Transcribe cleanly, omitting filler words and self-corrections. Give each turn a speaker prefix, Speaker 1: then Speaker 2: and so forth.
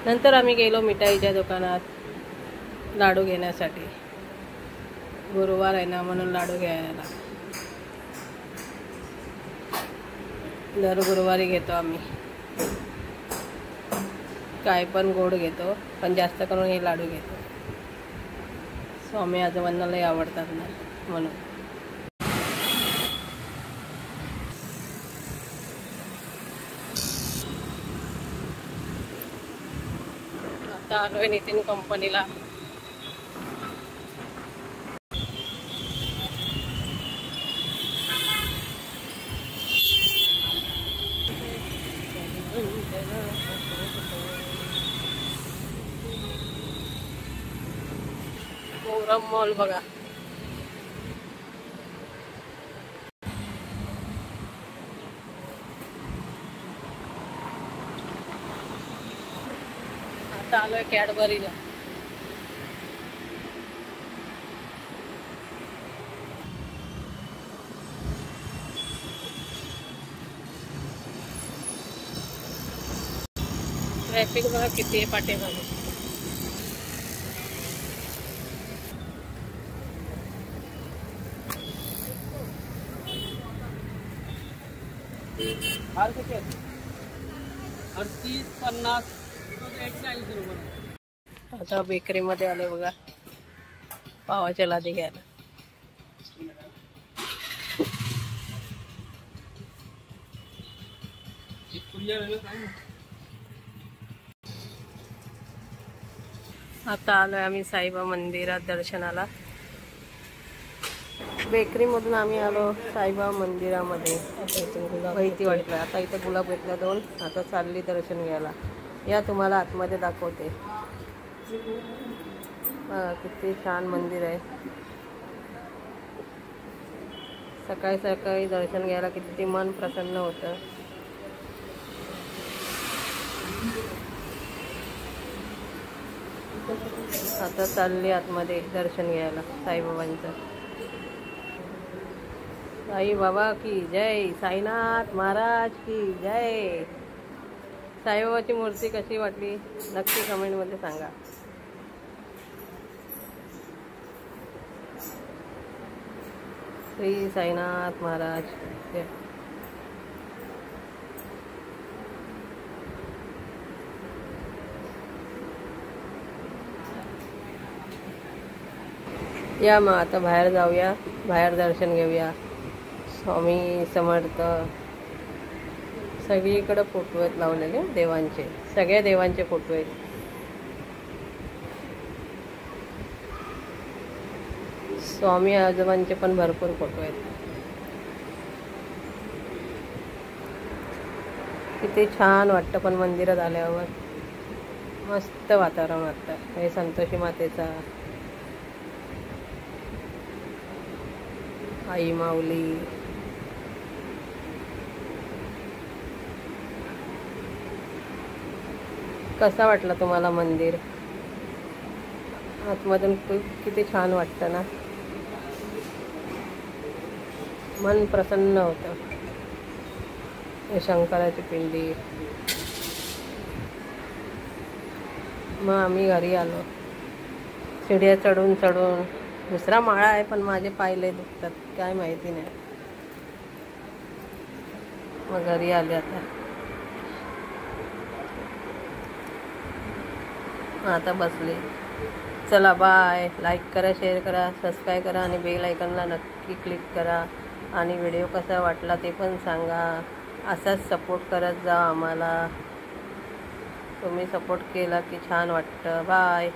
Speaker 1: नंतर आम्ही गेलो मिठाईच्या दुकानात लाडू घेण्यासाठी. गुरुवार आहे ना म्हणून लाडू घ्यायला. दर गुरुवारी घेतो आम्ही. काय पण गोड घेतो, पण जास्त करून हे लाडू घेतो. स्वामी आजोबांना लय आवडतात ना म्हणून. आता आलोय नितीन कंपनीला. मोरम मॉल बघा. आता आलोय कॅडबरीला. ट्रॅफिक बघा किती आहे पाठीमागे. आता बेकरीमध्ये आले बघा पावाच्या लादी घ्यायला. आता आलोय आम्ही साईबाबा मंदिरात दर्शनाला. बेकरीमधून आम्ही आलो साईबाबा मंदिरामध्ये. माहिती वाटलं. आता इथे गुलाब घेतला 2. आता चालली दर्शन घ्यायला. या तुम्हाला आतमध्ये दाखवते. किती छान मंदिर आहे. सकाळी सकाळी दर्शन घ्यायला किती मन प्रसन्न होतं. आता चालली आतमध्ये दर्शन घ्यायला साईबाबांचं. साई बाबा की जय. साईनाथ महाराज की जय. साईबाबाची मूर्ती कशी वाटली नक्की कमेंटमध्ये सांगा. श्री साईनाथ महाराज. या मग आता बाहेर जाऊया. बाहेर दर्शन घेऊया. स्वामी समर्थ. सगळीकडे फोटो आहेत लावलेले देवांचे. सगळ्या देवांचे फोटो आहेत. स्वामी आजोबांचे पण भरपूर फोटो आहेत. किती छान वाटतं पण मंदिरात आल्यावर. मस्त वातावरण वाटतं. हे संतोषी मातेचा, आई माऊली. कसा वाटला तुम्हाला मंदिर? आतमधून किती छान वाटतं ना. मन प्रसन्न होतं. हे शंकराची पिंडी. मग आम्ही घरी आलो. शिड्या चढून चढून. दुसरा माळा आहे पण माझे पाय लय दुखतात. काय माहिती नाही. मग घरी आले आता बसले. चला बाय. लाईक करा, शेअर करा, सबस्क्राईब करा आणि बेल आयकॉनला नक्की क्लिक करा. आणि व्हिडिओ कसा वाटला ते पण सांगा. असाच सपोर्ट करत जा आम्हाला. तुम्ही सपोर्ट केला की छान वाटतं. बाय.